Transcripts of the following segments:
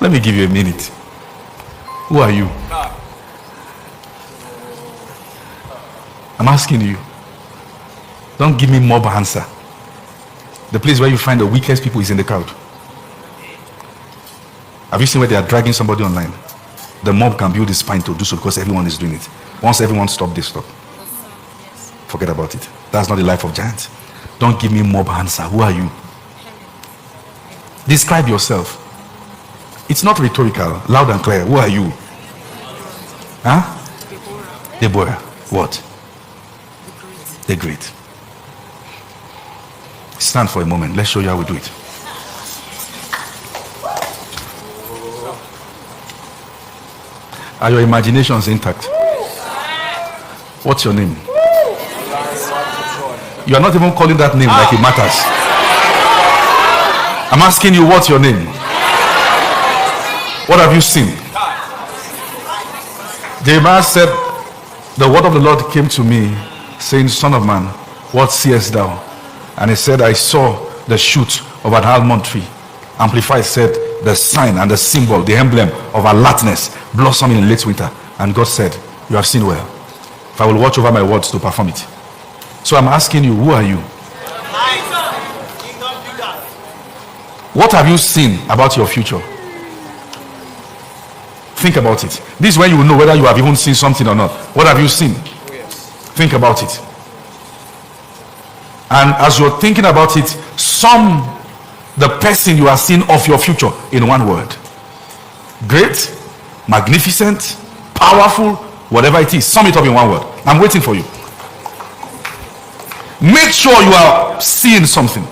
Let me give you a minute. Who are you? I'm asking you. Don't give me mob answer. The place where you find the weakest people is in the crowd. Have you seen where they are dragging somebody online? The mob can build the spine to do so because everyone is doing it. Once everyone stops, they stop. Forget about it. That's not the life of giants. Don't give me mob answer. Who are you? Describe yourself. It's not rhetorical. Loud and clear. Who are you? Huh? Deborah. What? The great. Stand for a moment. Let's show you how we do it. Are your imaginations intact? What's your name? You are not even calling that name like it matters. I'm asking you, what's your name? What have you seen? Jeremiah said, the word of the Lord came to me, saying, Son of man, what seest thou? And he said, I saw the shoot of an almond tree. Amplified said, the sign and the symbol, the emblem of alertness, blossoming in late winter. And God said, you have seen well. If I will watch over my words to perform it. So I'm asking you, who are you? What have you seen about your future? Think about it. This is when you will know whether you have even seen something or not. What have you seen? Think about it. And as you're thinking about it, sum the person you are seeing of your future in one word. Great, magnificent, powerful, whatever it is. Sum it up in one word. I'm waiting for you. Make sure you are seeing something.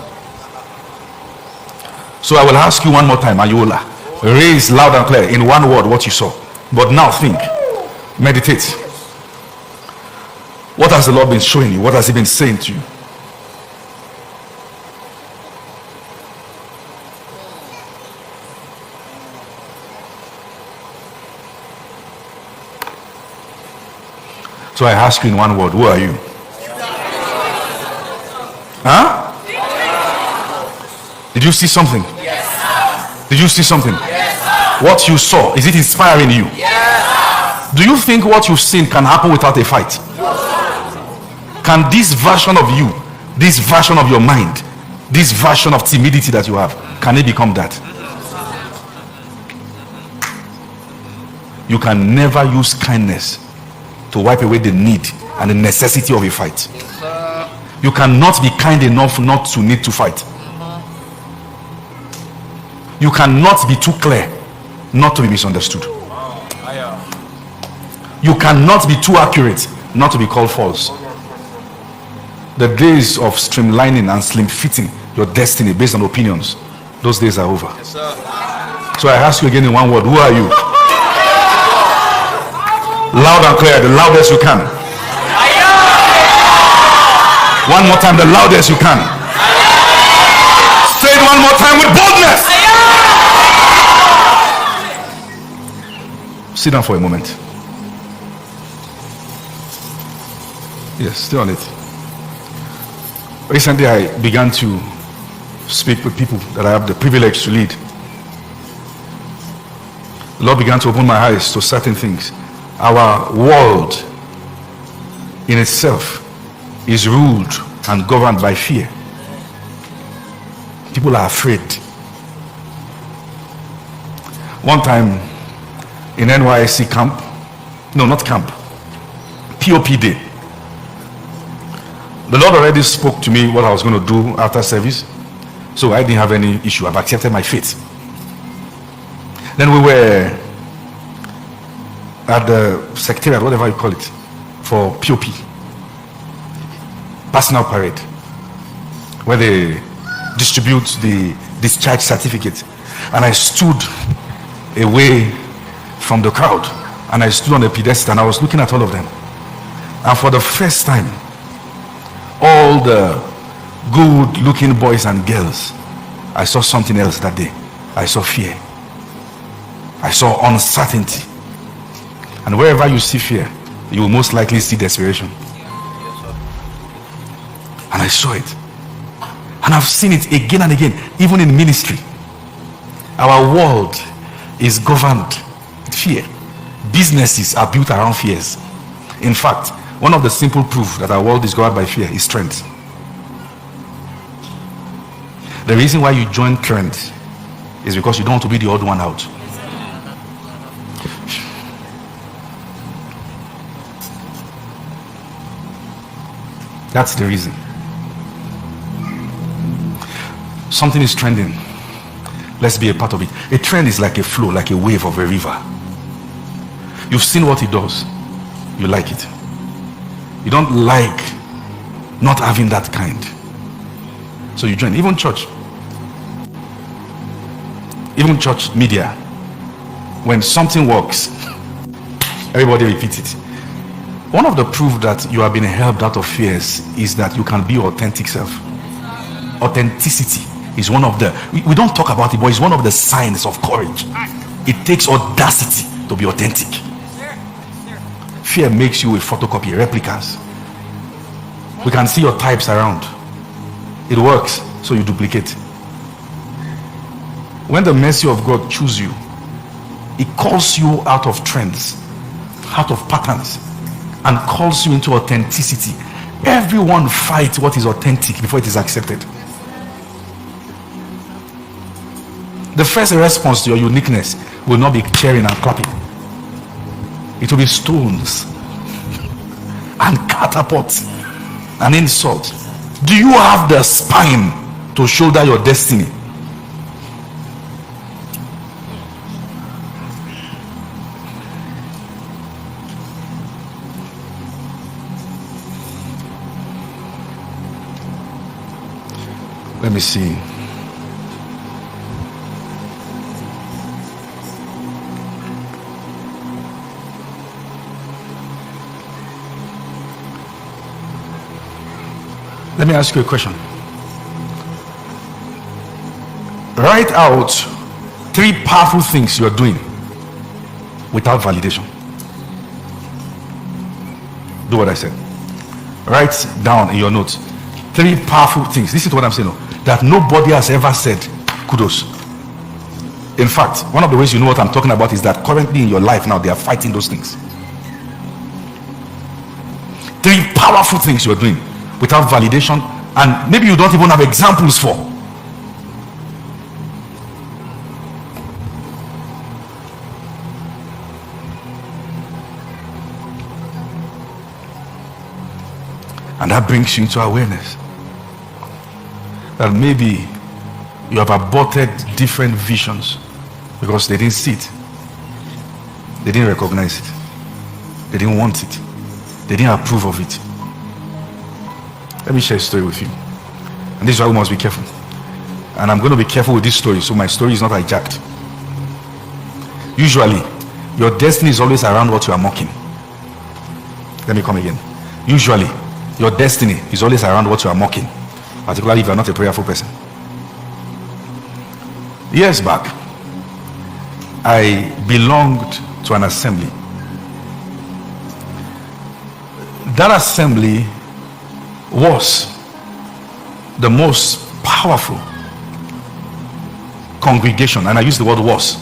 So I will ask you one more time, and you will raise loud and clear in one word what you saw. But now think. Meditate. What has the Lord been showing you? What has he been saying to you? So I ask you in one word, who are you? Huh? Did you see something? Yes. Did you see something? Yes. What you saw, is it inspiring you? Yes. Do you think what you've seen can happen without a fight? Yes. Can this version of you, this version of your mind, this version of timidity that you have, can it become that? You can never use kindness to wipe away the need and the necessity of a fight. You cannot be kind enough not to need to fight. You cannot be too clear not to be misunderstood. You cannot be too accurate not to be called false. The days of streamlining and slim fitting your destiny based on opinions, those days are over. Yes, so I ask you again in one word, who are you? Loud and clear, the loudest you can. One more time, the loudest you can. Say it one more time with boldness. Sit down for a moment. Yes, stay on it. Recently I began to speak with people that I have the privilege to lead. The Lord began to open my eyes to certain things. Our world in itself is ruled and governed by fear. People are afraid. One time in NYSC camp, no, not camp, POP day, the Lord already spoke to me what I was going to do after service, so I didn't have any issue. I've accepted my fate. Then we were at the secretariat, whatever you call it, for POP, personal parade, where they distribute the discharge certificate. And I stood away from the crowd, and I stood on a pedestal, and I was looking at all of them. And for the first time, all the good looking boys and girls, I saw something else that day. I saw fear. I saw uncertainty. And wherever you see fear, you will most likely see desperation. And I saw it. And I've seen it again and again, even in ministry. Our world is governed with fear. Businesses are built around fears. In fact, one of the simple proof that our world is governed by fear is trends. The reason why you join trends is because you don't want to be the odd one out. That's the reason. Something is trending. Let's be a part of it. A trend is like a flow, like a wave of a river. You've seen what it does. You like it. You don't like not having that kind. So you join. Even church media. When something works, everybody repeats it. One of the proof that you have been helped out of fears is that you can be your authentic self. Authenticity is one of the, we don't talk about it, but it's one of the signs of courage. It takes audacity to be authentic. Fear makes you a photocopy, replicas. We can see your types around. It works, so you duplicate. When the mercy of God chooses you, it calls you out of trends, out of patterns, and calls you into authenticity. Everyone fights what is authentic before it is accepted. The first response to your uniqueness will not be cheering and clapping. It will be stones and catapults and insult. Do you have the spine to shoulder your destiny? Let me see. Let me ask you a question. Write out 3 powerful things you are doing without validation. Do what I said. Write down in your notes 3 powerful things. This is what I'm saying. That nobody has ever said. Kudos. In fact, one of the ways you know what I'm talking about is that currently in your life now they are fighting those things. 3 powerful things you're doing without validation, and maybe you don't even have examples for. And that brings you into awareness that maybe you have aborted different visions because they didn't see it, they didn't recognize it, they didn't want it, they didn't approve of it. Let me share a story with you, and this is why we must be careful. And I'm going to be careful with this story so my story is not hijacked. Usually your destiny is always around what you are mocking. Let me come again. Usually your destiny is always around what you are mocking, particularly if you are not a prayerful person. Years back, I belonged to an assembly. That assembly was the most powerful congregation, and I use the word was,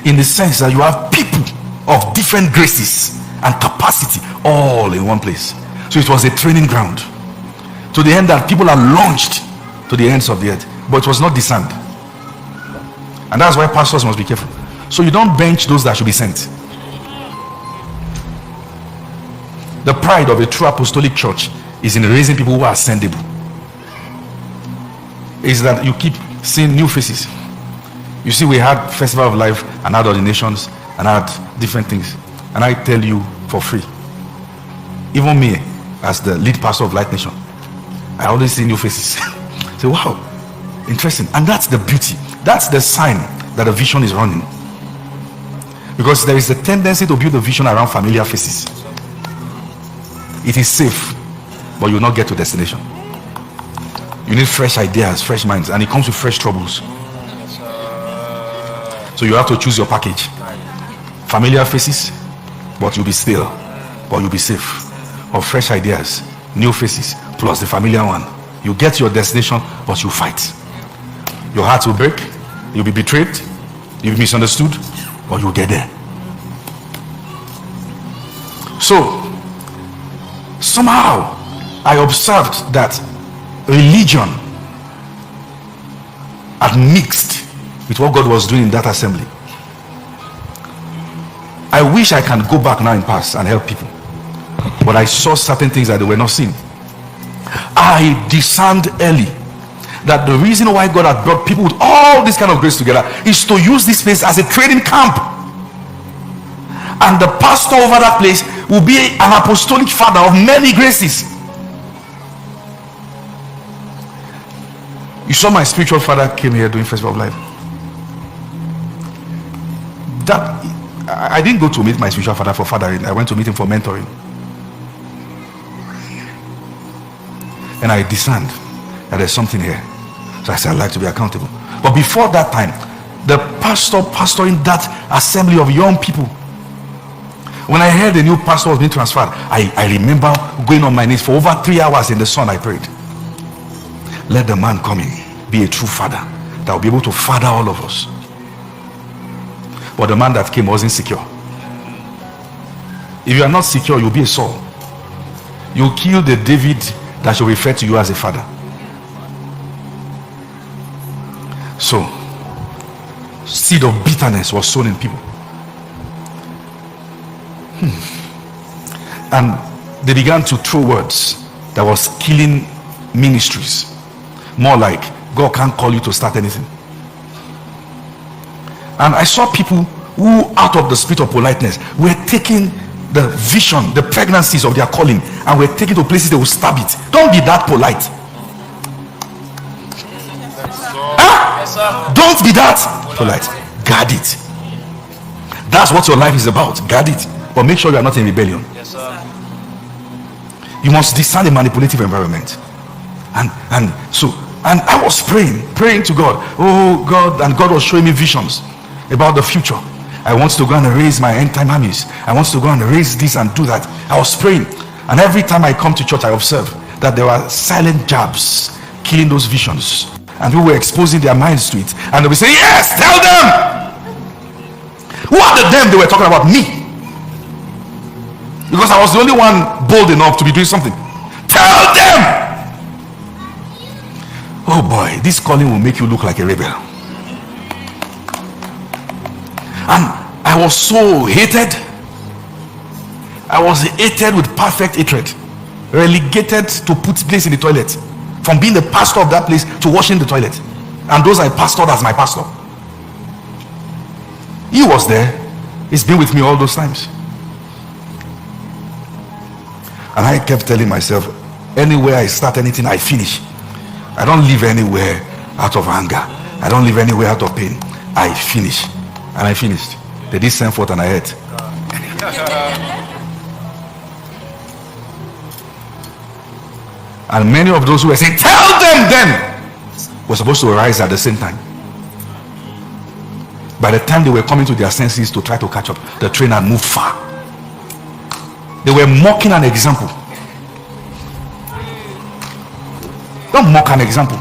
in the sense that you have people of different graces and capacity all in one place. So it was a training ground to the end that people are launched to the ends of the earth, but it was not discerned. And that's why pastors must be careful. So you don't bench those that should be sent. The pride of a true apostolic church is in raising people who are sendable. Is that you keep seeing new faces. You see, we had Festival of Life and had ordinations and had different things, and I tell you for free, even me as the lead pastor of Light Nation, I always see new faces. Say, wow, interesting. And that's the beauty, that's the sign that a vision is running, because there is a tendency to build a vision around familiar faces. It is safe, but you will not get to destination. You need fresh ideas, fresh minds, and it comes with fresh troubles. So you have to choose your package. Familiar faces, but you'll be still, but you'll be safe. Or fresh ideas, new faces, plus the familiar one. You get your destination, but you fight. Your heart will break, you'll be betrayed, You've misunderstood, or you'll get there. So, somehow, I observed that religion had mixed with what God was doing in that assembly. I wish I can go back now in past and help people, but I saw certain things that they were not seeing. I discerned early that the reason why God had brought people with all this kind of grace together is to use this place as a training camp, and the pastor over that place will be an apostolic father of many graces. You saw my spiritual father came here doing Festival of Life. That I didn't go to meet my spiritual father for fathering. I went to meet him for mentoring. And I discerned that there's something here. So I said, I'd like to be accountable. But before that time, the pastoring that assembly of young people, when I heard the new pastor was being transferred, I remember going on my knees for over 3 hours in the sun. I prayed, let the man come in, be a true father that will be able to father all of us. But the man that came wasn't secure. If you are not secure, you'll be a Saul. You'll kill the David that should refer to you as a father. So, seed of bitterness was sown in people. And they began to throw words that was killing ministries. More like, God can't call you to start anything. And I saw people who, out of the spirit of politeness, were taking the vision, the pregnancies of their calling, and were taken to places they will stab it. Don't be that polite. Don't be that polite. Guard it. That's what your life is about. Guard it. But make sure you are not in rebellion. You must discern a manipulative environment. And I was praying to God. Oh God, and God was showing me visions about the future. I want to go and raise my end time armies. I want to go and raise this and do that. I was praying, and every time I come to church, I observe that there were silent jabs killing those visions, and people were exposing their minds to it. And they would say, yes, tell them. Who are the them? They were talking about me, because I was the only one bold enough to be doing something. Tell them. Oh boy, this calling will make you look like a rebel. And I was so hated. I was hated with perfect hatred, relegated to put place in the toilet, from being the pastor of that place to washing the toilet, and those I pastored as my pastor. He was there. He's been with me all those times. And I kept telling myself, anywhere I start anything, I finish. I don't live anywhere out of anger. I don't live anywhere out of pain. I finish. And I finished. They did send forth and I ate. And many of those who were saying, tell them then, were supposed to arise at the same time. By the time they were coming to their senses to try to catch up, the train had moved far. They were mocking an example. Don't mock an example.